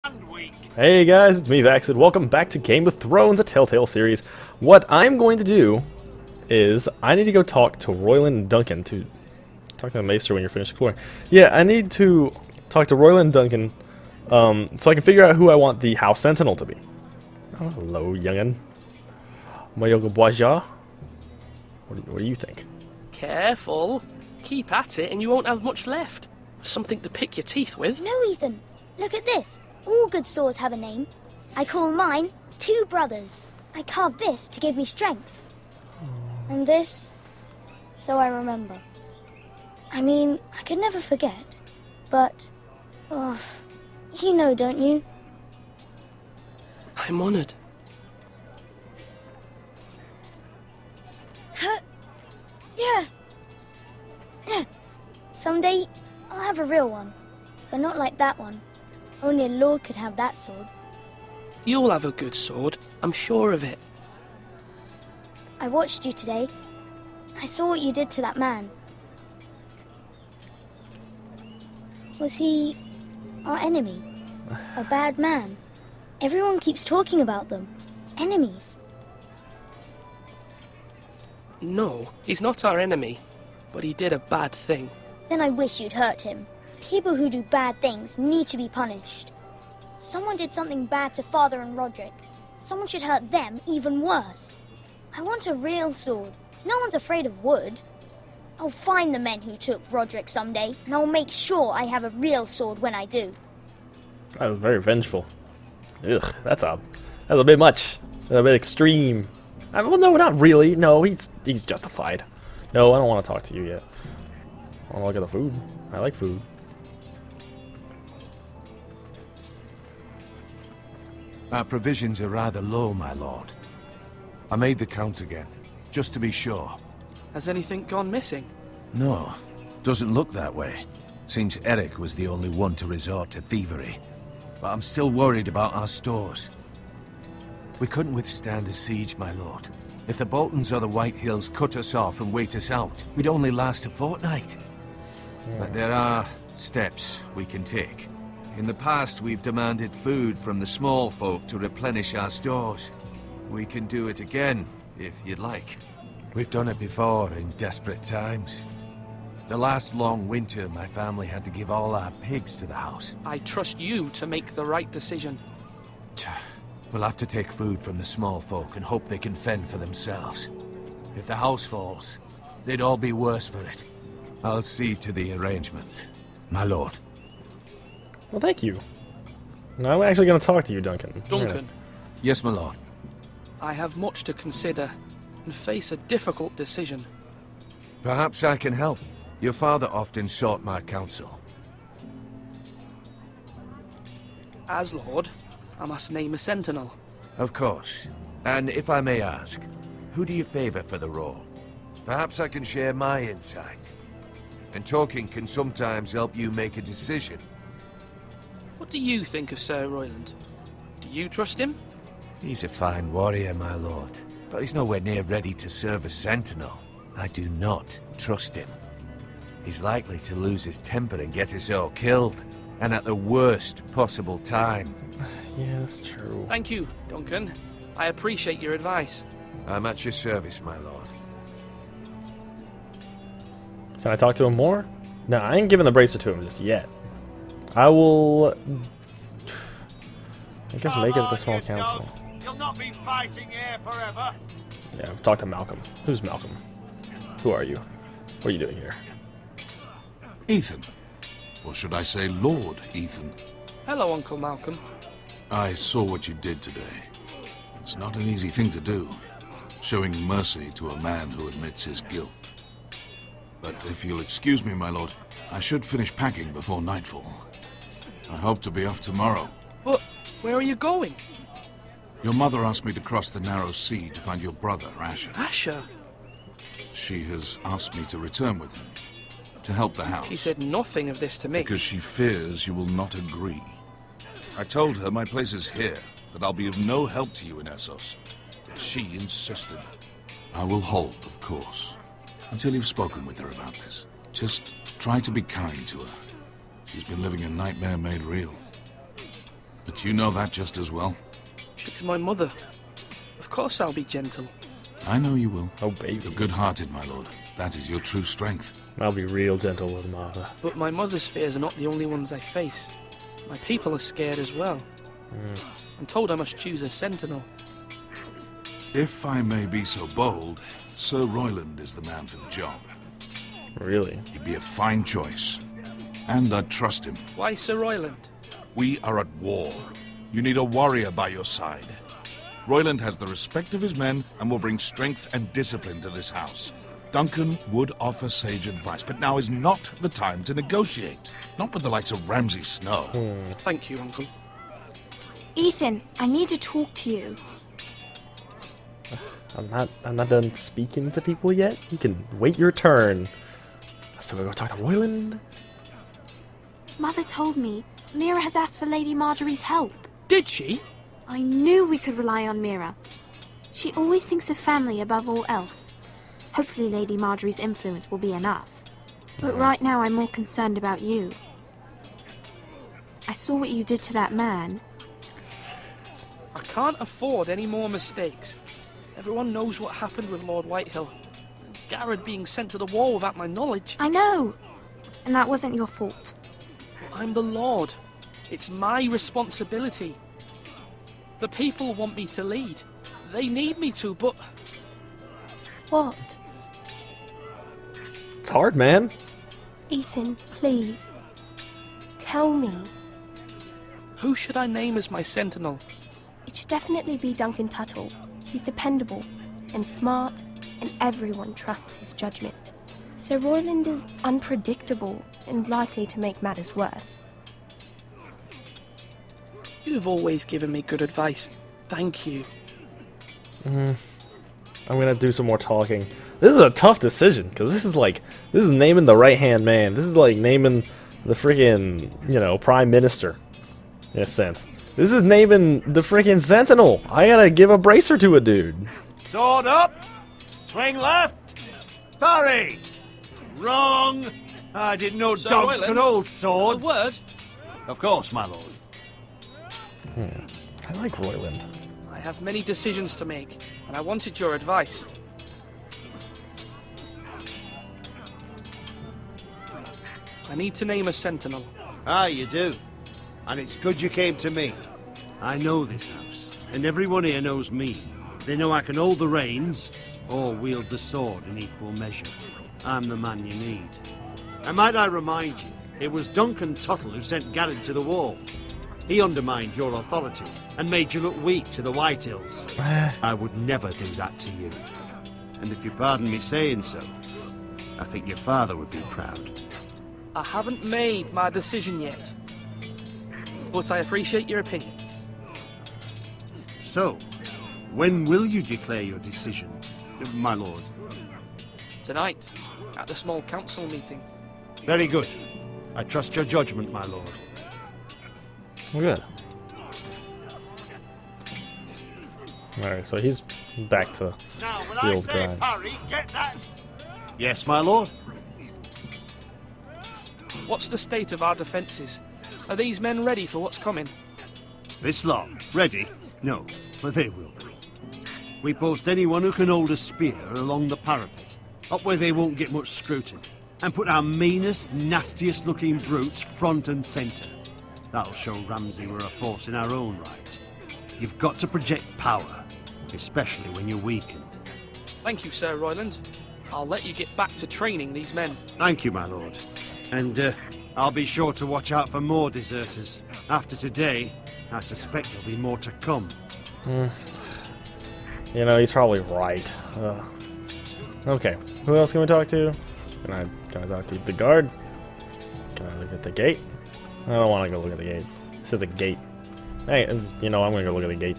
and weak. Hey guys, it's me, Vaxid. Welcome back to Game of Thrones, a Telltale series. What I'm going to do is, I need to go talk to Royland and Duncan to... Talk to the Maester when you're finished exploring. Yeah, I need to talk to Royland and Duncan, so I can figure out who I want the House Sentinel to be. Oh, hello, youngin. Mayoga Boisja. What do you think? Careful. Keep at it and you won't have much left. Something to pick your teeth with. No, Ethan. Look at this. All good swords have a name. I call mine Two Brothers. I carved this to give me strength. And this, so I remember. I mean, I could never forget. But, oh, you know, don't you? I'm honoured. Yeah. Someday, I'll have a real one. But not like that one. Only a lord could have that sword. You'll have a good sword. I'm sure of it. I watched you today. I saw what you did to that man. Was he our enemy? A bad man? Everyone keeps talking about them. Enemies. No, he's not our enemy. But he did a bad thing. Then I wish you'd hurt him. People who do bad things need to be punished. Someone did something bad to Father and Roderick. Someone should hurt them even worse. I want a real sword. No one's afraid of wood. I'll find the men who took Roderick someday, and I'll make sure I have a real sword when I do. That was very vengeful. Ugh, that's a bit much. A bit extreme. Well, no, not really. No, he's justified. No, I don't want to talk to you yet. I want to look at the food. I like food. Our provisions are rather low, my lord. I made the count again, just to be sure. Has anything gone missing? No, doesn't look that way. Seems Eric was the only one to resort to thievery. But I'm still worried about our stores. We couldn't withstand a siege, my lord. If the Boltons or the White Hills cut us off and wait us out, we'd only last a fortnight. But there are steps we can take. In the past, we've demanded food from the small folk to replenish our stores. We can do it again, if you'd like. We've done it before in desperate times. The last long winter, my family had to give all our pigs to the house. I trust you to make the right decision. We'll have to take food from the small folk and hope they can fend for themselves. If the house falls, they'd all be worse for it. I'll see to the arrangements, my lord. Well, thank you. Now I'm actually going to talk to you, Duncan. Duncan, Yes, my lord. I have much to consider and face a difficult decision. Perhaps I can help. Your father often sought my counsel. As Lord, I must name a sentinel. Of course. And if I may ask, who do you favor for the role? Perhaps I can share my insight. And talking can sometimes help you make a decision. What do you think of Sir Royland? Do you trust him? He's a fine warrior, my lord. But he's nowhere near ready to serve as sentinel. I do not trust him. He's likely to lose his temper and get us all killed. And at the worst possible time. Yeah, that's true. Thank you, Duncan. I appreciate your advice. I'm at your service, my lord. Can I talk to him more? No, I ain't giving the bracer to him just yet. I will... I guess make it the small council. You'll not be fighting here forever. Yeah, talk to Malcolm. Who's Malcolm? Who are you? What are you doing here? Ethan. Or should I say Lord Ethan? Hello, Uncle Malcolm. I saw what you did today. It's not an easy thing to do, showing mercy to a man who admits his guilt. But if you'll excuse me, my lord, I should finish packing before nightfall. I hope to be off tomorrow. But where are you going? Your mother asked me to cross the narrow sea to find your brother, Asher. Asher? She has asked me to return with him, to help the house. He said nothing of this to me. Because she fears you will not agree. I told her my place is here, that I'll be of no help to you in Essos. She insisted. I will hold, of course, until you've spoken with her about this. Just try to be kind to her. She's been living a nightmare made real. A Do you know that just as well? She's my mother. Of course I'll be gentle. I know you will. Oh, baby. You're good-hearted, my lord. That is your true strength. I'll be real gentle with Martha. But my mother's fears are not the only ones I face. My people are scared as well. I'm told I must choose a sentinel. If I may be so bold, Sir Royland is the man for the job. Really? He'd be a fine choice. And I'd trust him. Why Sir Royland? We are at war. You need a warrior by your side. Royland has the respect of his men and will bring strength and discipline to this house. Duncan would offer sage advice, but now is not the time to negotiate. Not with the likes of Ramsay Snow. Thank you, Uncle. Ethan, I need to talk to you. I'm not done speaking to people yet. You can wait your turn. So we're gonna talk to Royland. Mother told me Mira has asked for Lady Marjorie's help. Did she? I knew we could rely on Mira. She always thinks of family above all else. Hopefully Lady Marjorie's influence will be enough. But right now I'm more concerned about you. I saw what you did to that man. I can't afford any more mistakes. Everyone knows what happened with Lord Whitehill. Garrett being sent to the war without my knowledge. I know! And that wasn't your fault. I'm the Lord. It's my responsibility. The people want me to lead. They need me to, but... What? It's hard, man. Ethan, please. Tell me. Who should I name as my sentinel? It should definitely be Duncan Tuttle. He's dependable and smart, and everyone trusts his judgment. Sir Royland is unpredictable and likely to make matters worse. You've always given me good advice. Thank you. I'm gonna do some more talking. This is a tough decision because this is naming the right hand man. This is like naming the freaking prime minister in a sense. This is naming the freaking sentinel. I gotta give a bracer to a dude. Sword up! Swing left! Parry! Wrong! I didn't know Sir dogs Royland, could hold A swords. word? Of course, my lord. I like Royland. I have many decisions to make, and I wanted your advice. I need to name a sentinel. Ah, you do. And it's good you came to me. I know this house, and everyone here knows me. They know I can hold the reins, or wield the sword in equal measure. I'm the man you need. And might I remind you, it was Duncan Tuttle who sent Garrett to the wall. He undermined your authority, and made you look weak to the Whitehills. I would never do that to you. And if you pardon me saying so, I think your father would be proud. I haven't made my decision yet, but I appreciate your opinion. So, when will you declare your decision, my lord? Tonight, at the small council meeting. Very good. I trust your judgment, my lord. Good. Alright, so he's back to Now, when the I old say grind. parry, get that. Yes, my lord. What's the state of our defences? Are these men ready for what's coming? This lot, ready? No, but they will be. We post anyone who can hold a spear along the parapet, up where they won't get much scrutiny, and put our meanest, nastiest looking brutes front and centre. That'll show Ramsay we're a force in our own right. You've got to project power, especially when you're weakened. Thank you, Sir Royland. I'll let you get back to training these men. Thank you, my lord. And I'll be sure to watch out for more deserters. After today, I suspect there'll be more to come. He's probably right. Okay, who else can we talk to? Can I talk to the guard? Can I look at the gate? I don't want to go look at the gate. This is the gate. Hey, I'm gonna go look at the gate.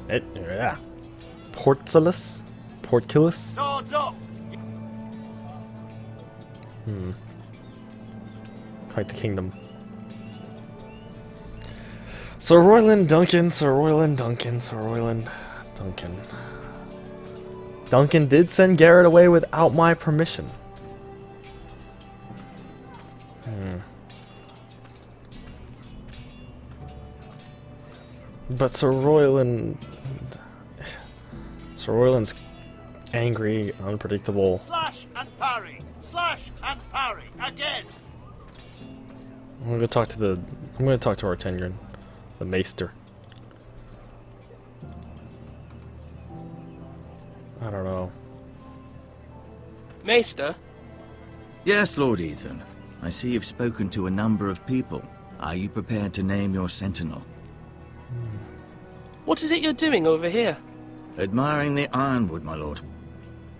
Yeah. Portcullis? Swords up! Quite the kingdom. Sir Royland Duncan, Sir Royland Duncan, Sir Royland Duncan. Duncan did send Garrett away without my permission. But Sir Royland's angry, unpredictable. Slash and parry! Slash and parry! Again! I'm gonna talk to our tenure, the Maester. I don't know. Maester? Yes, Lord Ethan. I see you've spoken to a number of people. Are you prepared to name your sentinel? What is it you're doing over here? Admiring the ironwood, my lord.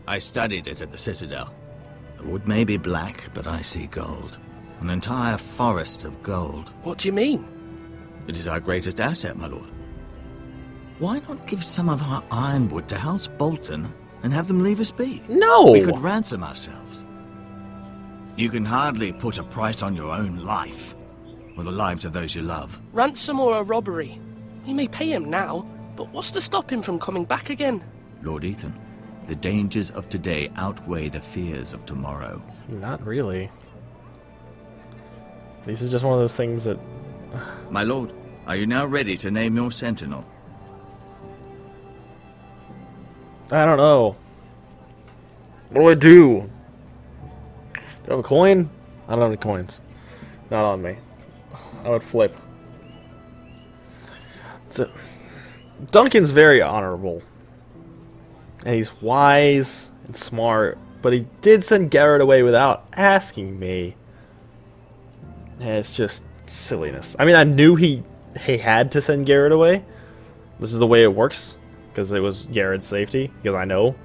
I studied it at the Citadel. The wood may be black, but I see gold. An entire forest of gold. What do you mean? It is our greatest asset, my lord. Why not give some of our ironwood to House Bolton and have them leave us be? No! We could ransom ourselves. You can hardly put a price on your own life, or the lives of those you love. Ransom or a robbery? We may pay him now, but what's to stop him from coming back again? Lord Ethan, the dangers of today outweigh the fears of tomorrow. Not really. This is just one of those things that... My lord, are you now ready to name your sentinel? I don't know. What do I do? Do I have a coin? I don't have any coins. Not on me. I would flip. So, Duncan's very honorable. And he's wise and smart. But he did send Garrett away without asking me. And it's just silliness. I mean, I knew he had to send Garrett away. This is the way it works. Because it was Garrett's safety. Because I know.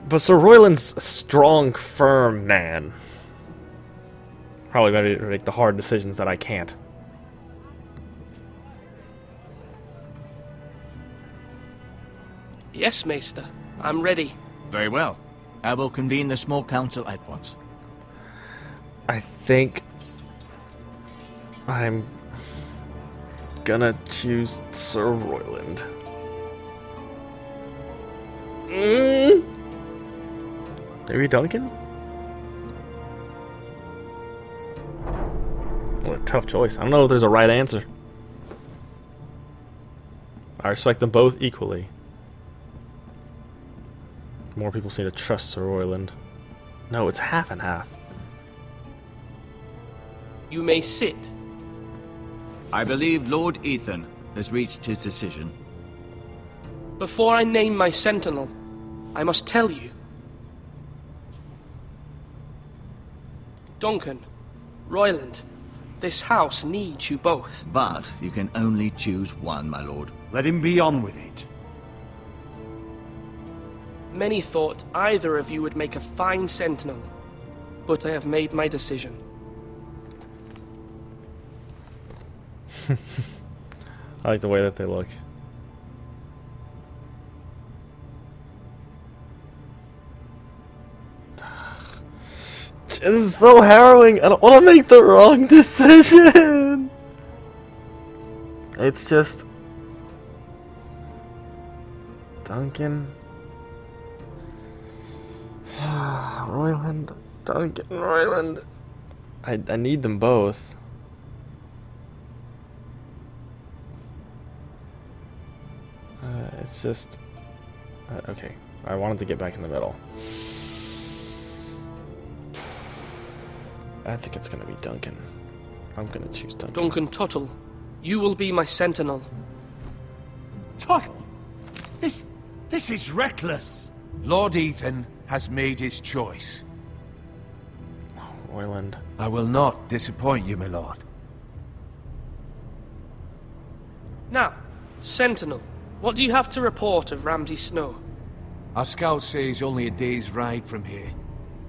But Sir Royland's a strong, firm man. Probably better to make the hard decisions that I can't. Yes, Maester. I'm ready. Very well. I will convene the small council at once. I think I'm gonna choose Sir Royland. Maybe Duncan? What a tough choice. I don't know if there's a right answer. I respect them both equally. More people seem to trust Sir Royland. No, it's half and half. You may sit. I believe Lord Ethan has reached his decision. Before I name my sentinel, I must tell you. Duncan, Royland, this house needs you both. But you can only choose one, my lord. Let him be on with it. Many thought either of you would make a fine sentinel, but I have made my decision. I like the way that they look. This is so harrowing. I don't want to make the wrong decision. It's just Duncan, Royland, Duncan, Royland. I need them both. It's just okay. I wanted to get back in the middle. I think it's gonna be Duncan. I'm gonna choose Duncan. Duncan Tuttle, you will be my sentinel. Tuttle! This is reckless! Lord Ethan has made his choice. Royland. I will not disappoint you, my lord. Now, sentinel, what do you have to report of Ramsay Snow? Our scouts say he's only a day's ride from here,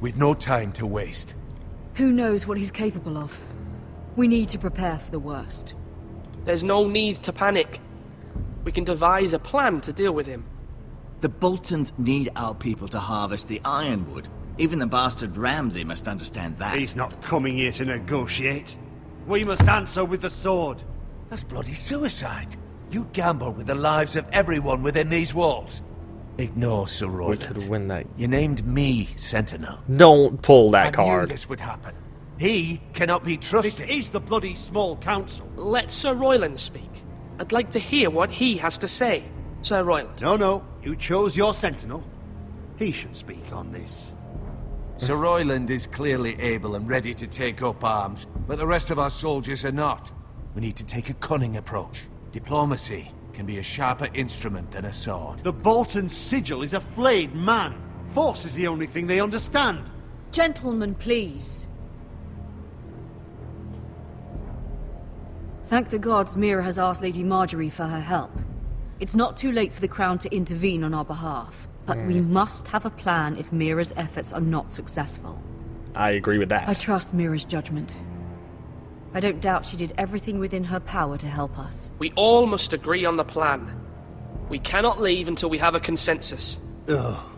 with no time to waste. Who knows what he's capable of? We need to prepare for the worst. There's no need to panic. We can devise a plan to deal with him. The Boltons need our people to harvest the ironwood. Even the bastard Ramsay must understand that. He's not coming here to negotiate. We must answer with the sword. That's bloody suicide. You gamble with the lives of everyone within these walls. Ignore Sir We Royland. could win that. You named me Sentinel. Don't pull that I knew card. this would happen. He cannot be This trusted. is the bloody small council. Let Sir Royland speak. I'd like to hear what he has to say, Sir Royland. No, you chose your sentinel. He should speak on this. Sir Royland is clearly able and ready to take up arms, but the rest of our soldiers are not. We need to take a cunning approach. Diplomacy can be a sharper instrument than a sword. The Bolton sigil is a flayed man. Force is the only thing they understand. Gentlemen, please. Thank the gods Mira has asked Lady Marjorie for her help. It's not too late for the Crown to intervene on our behalf, but we must have a plan if Mira's efforts are not successful. I agree with that. I trust Mira's judgment. I don't doubt she did everything within her power to help us. We all must agree on the plan. We cannot leave until we have a consensus. Ugh.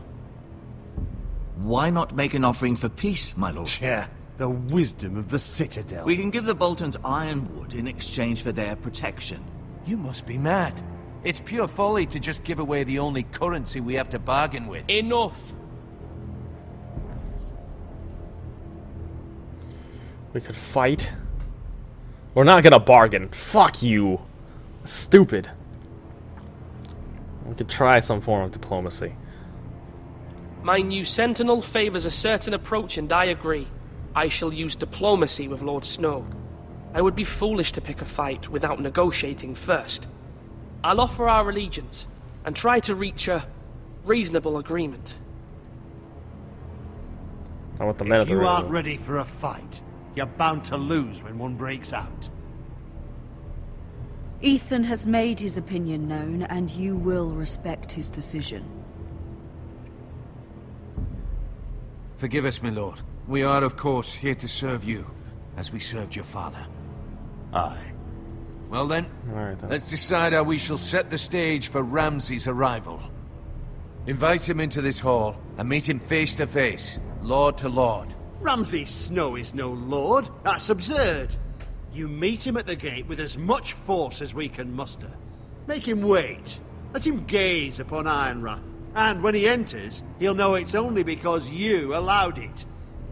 Why not make an offering for peace, my lord? Yeah, the wisdom of the Citadel. We can give the Boltons ironwood in exchange for their protection. You must be mad. It's pure folly to just give away the only currency we have to bargain with. Enough! We could fight. We're not gonna bargain. Fuck you. Stupid. We could try some form of diplomacy. My new sentinel favors a certain approach, and I agree. I shall use diplomacy with Lord Snow. I would be foolish to pick a fight without negotiating first. I'll offer our allegiance, and try to reach a reasonable agreement. I want the men of If the you river. aren't ready for a fight, you're bound to lose when one breaks out. Ethan has made his opinion known, and you will respect his decision. Forgive us, my lord. We are, of course, here to serve you, as we served your father. Aye. Well then, Alright then. let's decide how we shall set the stage for Ramsay's arrival. Invite him into this hall, and meet him face to face, lord to lord. Ramsay Snow is no lord. That's absurd. You meet him at the gate with as much force as we can muster. Make him wait. Let him gaze upon Ironrath. And when he enters, he'll know it's only because you allowed it.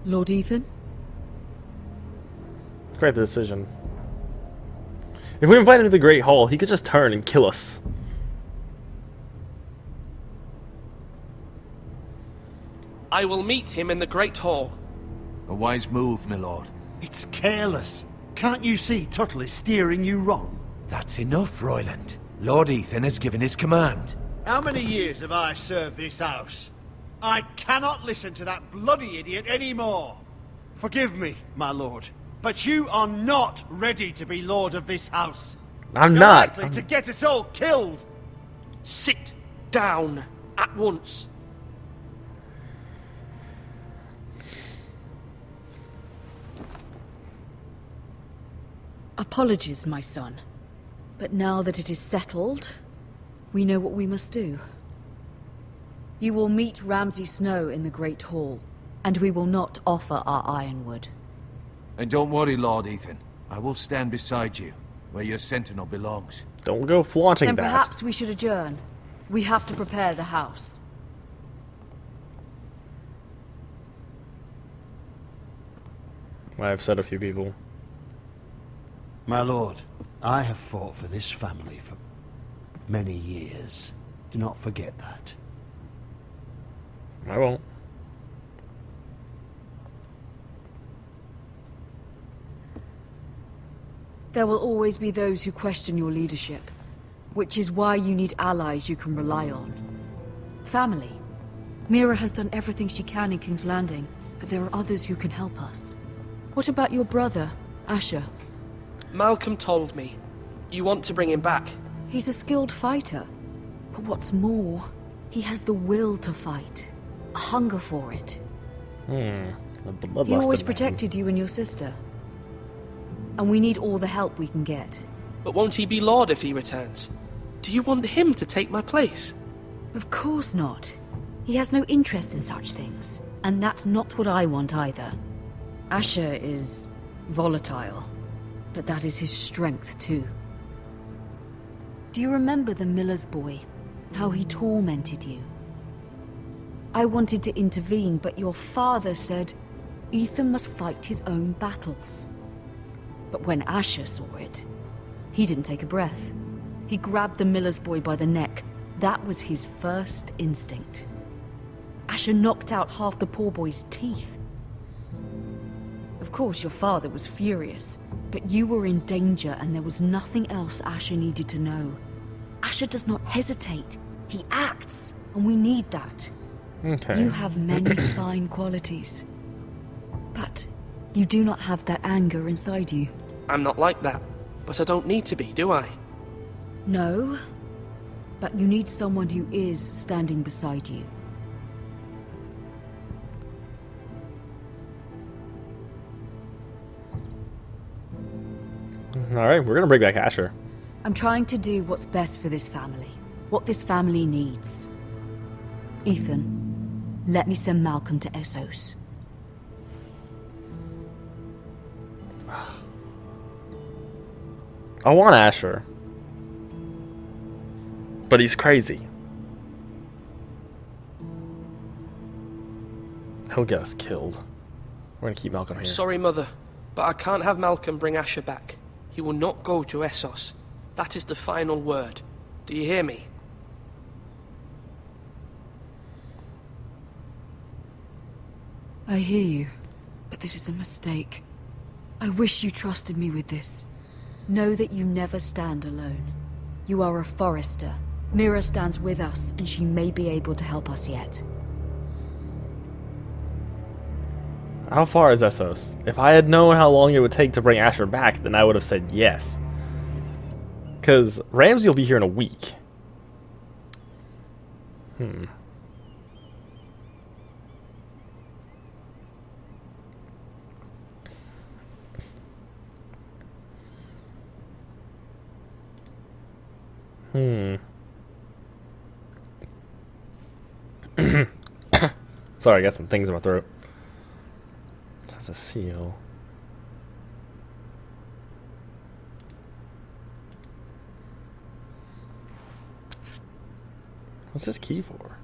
Lord Ethan? Great decision. If we invite him to the Great Hall, he could just turn and kill us. I will meet him in the Great Hall. A wise move, my lord. It's careless. Can't you see Tuttle is steering you wrong? That's enough, Royland. Lord Ethan has given his command. How many years have I served this house? I cannot listen to that bloody idiot anymore. Forgive me, my lord, but you are not ready to be lord of this house. I'm You're not. likely to get us all killed. Sit down at once. Apologies, my son. But now that it is settled, we know what we must do. You will meet Ramsay Snow in the Great Hall, and we will not offer our ironwood. And don't worry, Lord Ethan. I will stand beside you, where your sentinel belongs. Don't go flaunting Then that. perhaps we should adjourn. We have to prepare the house. I've said a few people. My lord, I have fought for this family for many years. Do not forget that. I won't. There will always be those who question your leadership, which is why you need allies you can rely on. Family. Mira has done everything she can in King's Landing, but there are others who can help us. What about your brother, Asher? Malcolm told me. You want to bring him back. He's a skilled fighter. But what's more, he has the will to fight. A hunger for it. The He bloodlusted always man. protected you and your sister. And we need all the help we can get. But won't he be Lord if he returns? Do you want him to take my place? Of course not. He has no interest in such things. And that's not what I want either. Asher is volatile. But that is his strength too. Do you remember the miller's boy? How he tormented you? I wanted to intervene, but your father said Ethan must fight his own battles. But when Asher saw it, he didn't take a breath. He grabbed the miller's boy by the neck. That was his first instinct. Asher knocked out half the poor boy's teeth. Of course, your father was furious, but you were in danger and there was nothing else Asher needed to know. Asher does not hesitate. He acts, and we need that. Okay. You have many fine qualities, but you do not have that anger inside you. I'm not like that, but I don't need to be, do I? No, but you need someone who is standing beside you. Alright, we're gonna bring back Asher. I'm trying to do what's best for this family, what this family needs. Ethan, let me send Malcolm to Essos. I want Asher. But he's crazy. He'll get us killed. We're gonna keep Malcolm here. Sorry, Mother, but I can't have Malcolm bring Asher back. He will not go to Essos. That is the final word. Do you hear me? I hear you, but this is a mistake. I wish you trusted me with this. Know that you never stand alone. You are a Forester. Mira stands with us, and she may be able to help us yet. How far is Essos? If I had known how long it would take to bring Asher back, then I would have said yes. Because Ramsey will be here in a week. Sorry, I got some things in my throat. That's a seal. What's this key for?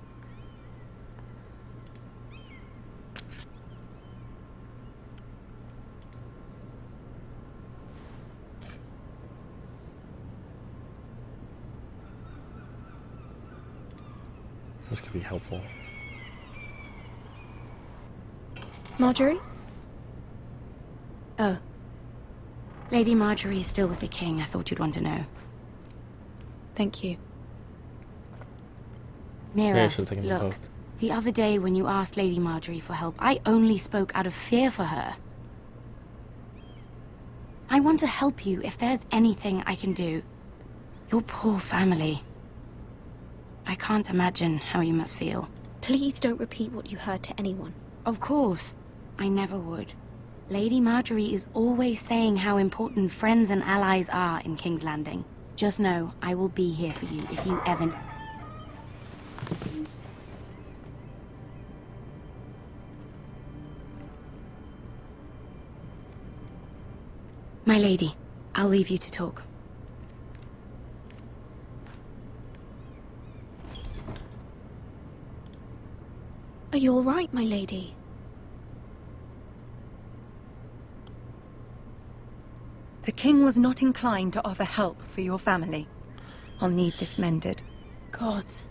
This could be helpful. Marjorie? Oh. Lady Marjorie is still with the king. I thought you'd want to know. Thank you. Mira, I should've taken them look. both. The other day when you asked Lady Marjorie for help, I only spoke out of fear for her. I want to help you if there's anything I can do. Your poor family. I can't imagine how you must feel. Please don't repeat what you heard to anyone. Of course. I never would. Lady Marjorie is always saying how important friends and allies are in King's Landing. Just know, I will be here for you if you ever... My lady, I'll leave you to talk. Are you all right, my lady? The king was not inclined to offer help for your family. I'll need this mended. Gods.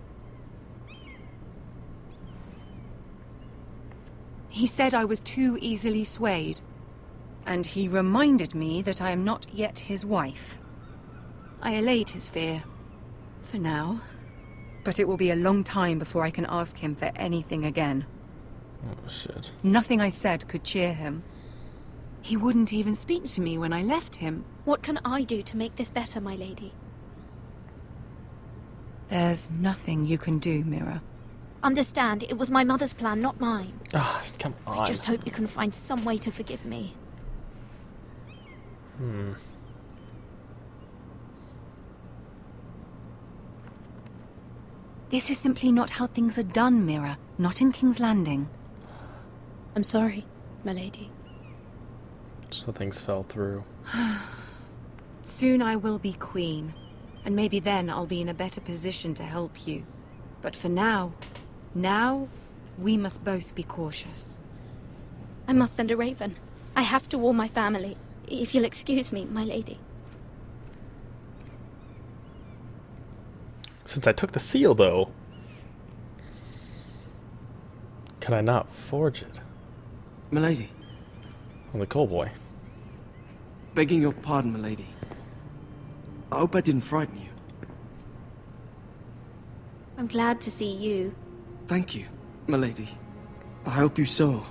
He said I was too easily swayed. And he reminded me that I am not yet his wife. I allayed his fear. For now. But it will be a long time before I can ask him for anything again. Oh, shit. Nothing I said could cheer him. He wouldn't even speak to me when I left him. What can I do to make this better, my lady? There's nothing you can do, Mira. Understand, it was my mother's plan, not mine. Ah, come on. I just hope you can find some way to forgive me. This is simply not how things are done, Mira. Not in King's Landing. I'm sorry, my lady. So things fell through. Soon I will be queen, and maybe then I'll be in a better position to help you. But for now, we must both be cautious. I must send a raven. I have to warn my family. If you'll excuse me, my lady. Since I took the seal, though, can I not forge it? Milady. I'm the coal boy. Begging your pardon, milady. I hope I didn't frighten you. I'm glad to see you. Thank you, milady. I hope you saw.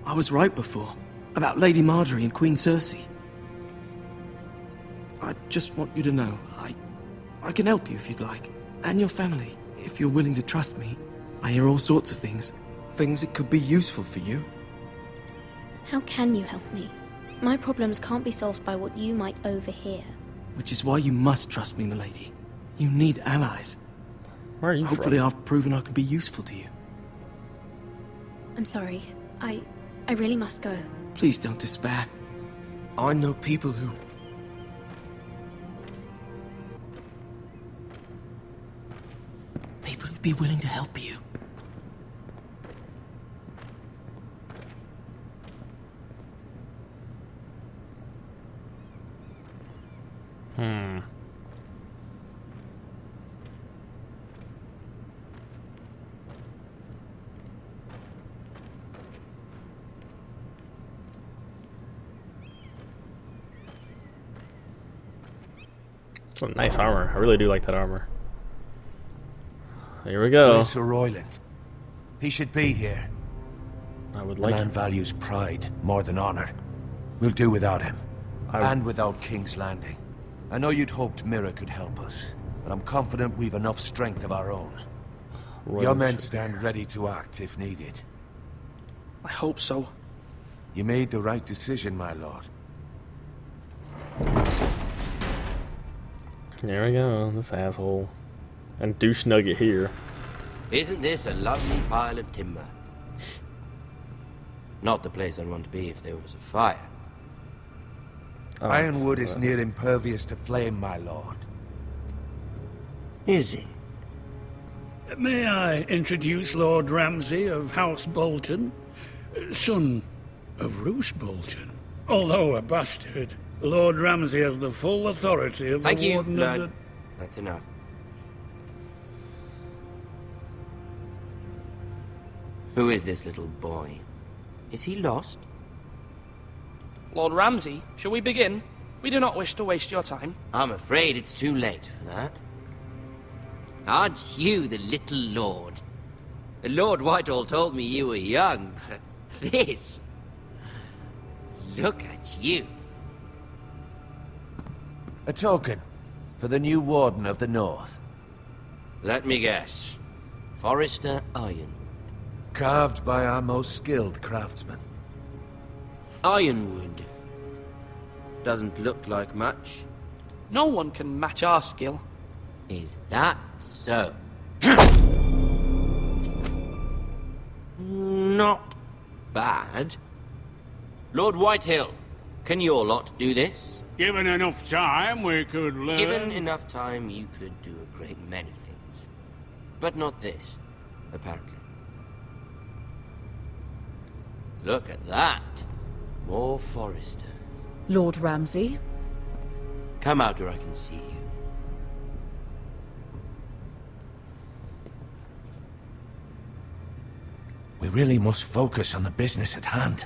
I was right before. About Lady Marjorie and Queen Cersei. I just want you to know, I can help you if you'd like. And your family, if you're willing to trust me. I hear all sorts of things. Things that could be useful for you. How can you help me? My problems can't be solved by what you might overhear. Which is why you must trust me, milady. You need allies. Where are you Hopefully from? I've proven I can be useful to you. I'm sorry. I really must go. Please don't despair. I know people who... People who'd be willing to help you. It's a nice armor. I really do like that armor. Here we go. Where's Sir Royland? He should be here. I would The like man values pride more than honor. We'll do without him. And without King's Landing. I know you'd hoped Mira could help us, but I'm confident we've enough strength of our own. Your men stand ready to act if needed. I hope so. You made the right decision, my lord. There we go, this asshole. And douche nugget here. Isn't this a lovely pile of timber? Not the place I'd want to be if there was a fire. Oh, Ironwood is near impervious to flame, my lord. Is it? May I introduce Lord Ramsay of House Bolton, son of Roose Bolton. Although a bastard, Lord Ramsay has the full authority of Thank the you, Warden Lord. of the... That's enough. Who is this little boy? Is he lost? Lord Ramsay, shall we begin? We do not wish to waste your time. I'm afraid it's too late for that. Aren't you the little lord? Lord Whitehall told me you were young, but this... Look at you. A token for the new Warden of the North. Let me guess. Forrester Ironwood. Carved by our most skilled craftsmen. Ironwood. Doesn't look like much. No one can match our skill. Is that so? Not bad. Lord Whitehill, can your lot do this? Given enough time, we could learn... Given enough time, you could do a great many things. But not this, apparently. Look at that. More Foresters. Lord Ramsay? Come out where I can see you. We really must focus on the business at hand.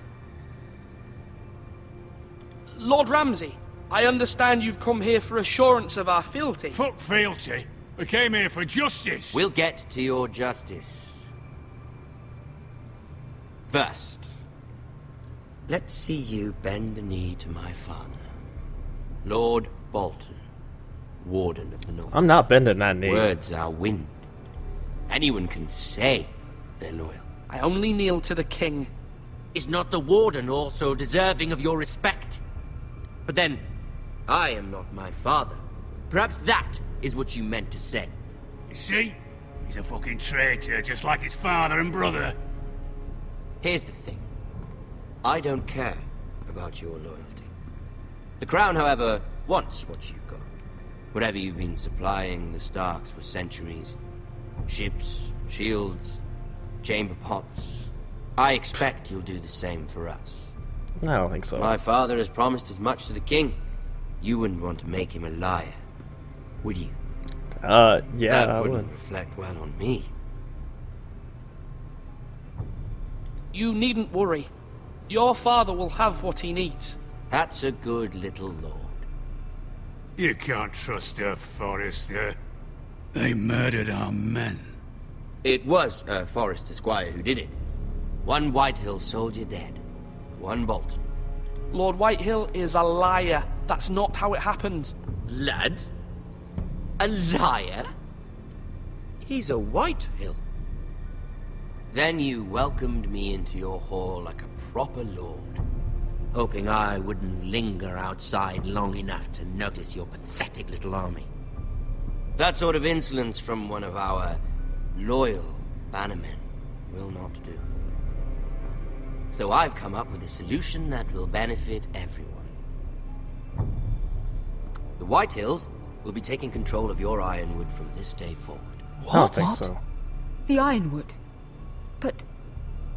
Lord Ramsay, I understand you've come here for assurance of our fealty. Fuck fealty. We came here for justice. We'll get to your justice. First, let's see you bend the knee to my father, Lord Bolton, Warden of the North. I'm not bending that knee. Words are wind. Anyone can say they're loyal. I only kneel to the king. Is not the Warden also deserving of your respect? But then, I am not my father. Perhaps that is what you meant to say. You see? He's a fucking traitor, just like his father and brother. Here's the thing. I don't care about your loyalty. The Crown, however, wants what you've got. Whatever you've been supplying the Starks for centuries. Ships, shields, chamber pots. I expect you'll do the same for us. I don't think so. My father has promised as much to the king. You wouldn't want to make him a liar, would you? Yeah, That I wouldn't would. reflect well on me. You needn't worry. Your father will have what he needs. That's a good little lord. You can't trust her, Forrester. They murdered our men. It was a Forrester Squire who did it. One Whitehill soldier dead. One Bolton. Lord Whitehill is a liar. That's not how it happened. Lad? A liar? He's a Whitehill. Then you welcomed me into your hall like a proper lord, hoping I wouldn't linger outside long enough to notice your pathetic little army. That sort of insolence from one of our loyal bannermen will not do. So I've come up with a solution that will benefit everyone. The Whitehills will be taking control of your Ironwood from this day forward. I don't think so. The Ironwood. But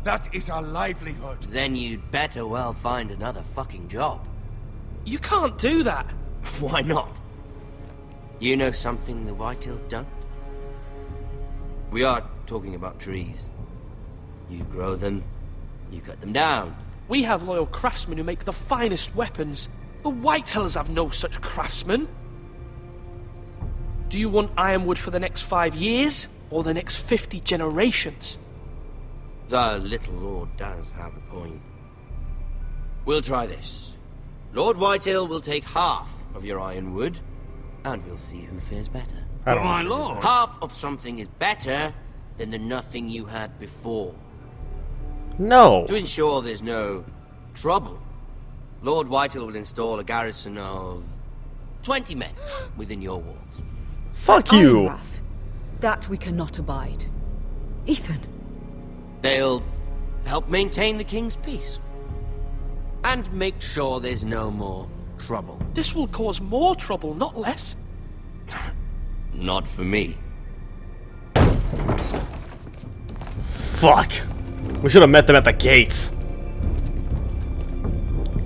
That is our livelihood. Then you'd better well find another fucking job. You can't do that. Why not? You know something the Whitehills don't? We are talking about trees. You grow them, you cut them down. We have loyal craftsmen who make the finest weapons. The Whitehills have no such craftsmen. Do you want Ironwood for the next 5 years, or the next 50 generations? The little lord does have a point. We'll try this. Lord Whitehill will take half of your Ironwood, and we'll see who fares better. I don't My know. lord. Half of something is better than the nothing you had before. No. To ensure there's no trouble, Lord Whitehill will install a garrison of 20 men within your walls. Fuck you. Ironwrath. That we cannot abide. Ethan. They'll help maintain the king's peace. And make sure there's no more trouble. This will cause more trouble, not less. Not for me. Fuck. We should have met them at the gates.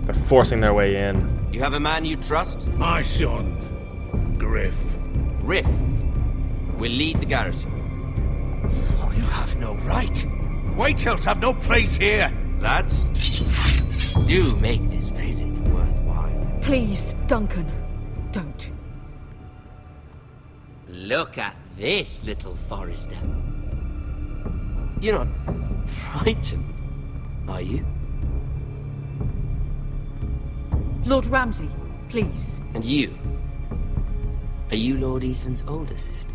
They're forcing their way in. You have a man you trust? My son, Griff. Griff will lead the garrison. You have no right. Whitehills have no place here. Lads, do make this visit worthwhile. Please, Duncan. Don't. Look at this, little Forrester. You're not frightened, are you? Lord Ramsay, please. And you? Are you Lord Ethan's older sister?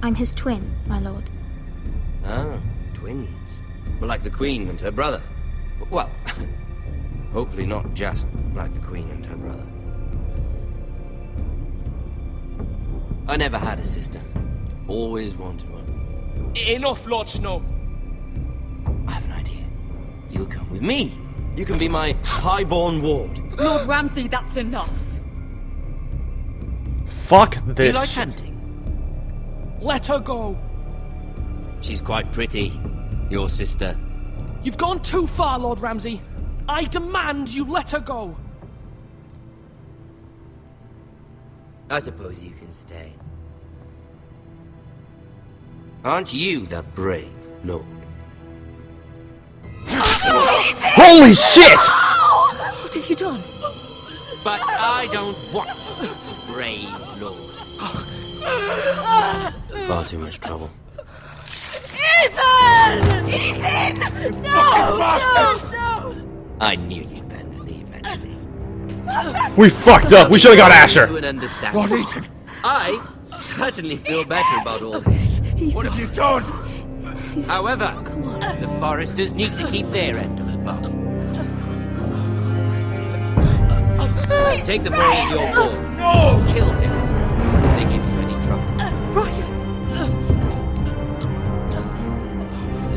I'm his twin, my lord. Ah, twins. Well, like the Queen and her brother. Well, hopefully not just like the Queen and her brother. I never had a sister. Always wanted one. Enough, Lord Snow. I have an idea. You'll come with me. You can be my highborn ward. Lord Ramsay, that's enough. Fuck this. Do you like hunting? Let her go. She's quite pretty. Your sister. You've gone too far, Lord Ramsay. I demand you let her go. I suppose you can stay. Aren't you the brave lord? Holy shit! What have you done? But I don't want a brave lord. Far too much trouble. Ethan! Ethan! No! No! I knew you'd bend the knee eventually. We fucked up. We should have got Asher. To an understanding. What, Ethan? I certainly feel better about all this. What have you done? However, the Foresters need to keep their end of the bargain. Take the boy as your ward. No! Kill him if they give you any trouble. Ryan!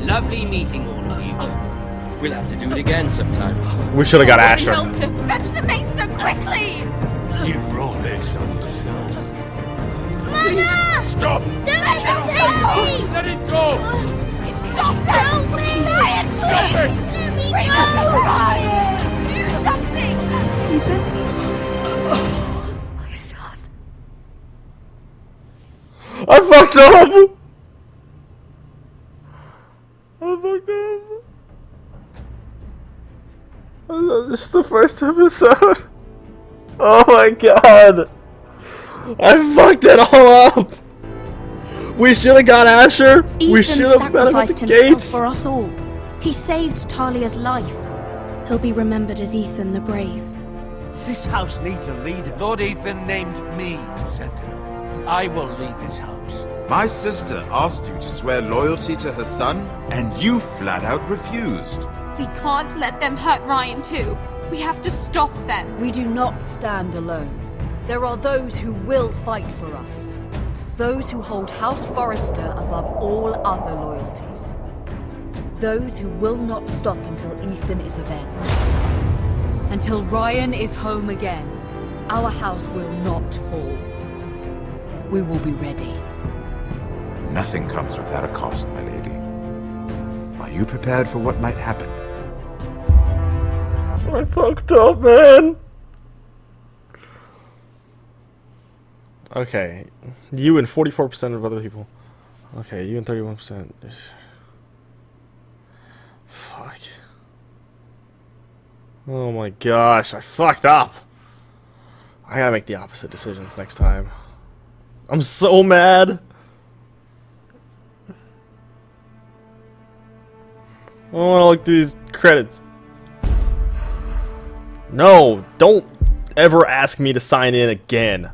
Lovely meeting all of you. We'll have to do it again sometime. We should have got Asher. Help him! Fetch the mace so quickly! You brought this on yourself. Mother! Stop! Don't even take me! Let it go! Stop them! No, please! Ryan, please! Stop it! Let me Bring go! them, Ryan! Do something! Ethan? My son. I fucked up! I fucked up. This is the first episode. Oh my god. I fucked it all up. We should have got Asher. We should have met him at the gates. For us all. He saved Talia's life. He'll be remembered as Ethan the Brave. This house needs a leader. Lord Ethan named me Sentinel. I will lead this house. My sister asked you to swear loyalty to her son, and you flat out refused. We can't let them hurt Ryan too. We have to stop them. We do not stand alone. There are those who will fight for us. Those who hold House Forrester above all other loyalties. Those who will not stop until Ethan is avenged. Until Ryan is home again, our house will not fall. We will be ready. Nothing comes without a cost, my lady. Are you prepared for what might happen? I fucked up, man. Okay, you and 44% of other people. Okay, you and 31%. Fuck. Oh my gosh, I fucked up. I gotta make the opposite decisions next time. I'm so mad. I wanna look through these credits. No, don't ever ask me to sign in again.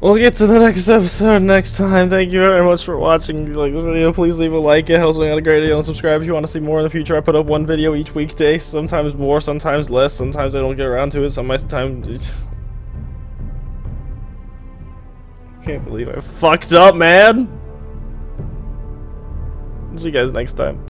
We'll get to the next episode next time. Thank you very much for watching. If you like this video, please leave a like. It helps me out a great deal. And subscribe if you want to see more in the future. I put up one video each weekday. Sometimes more, sometimes less. Sometimes I don't get around to it. Sometimes... I can't believe I fucked up, man. See you guys next time.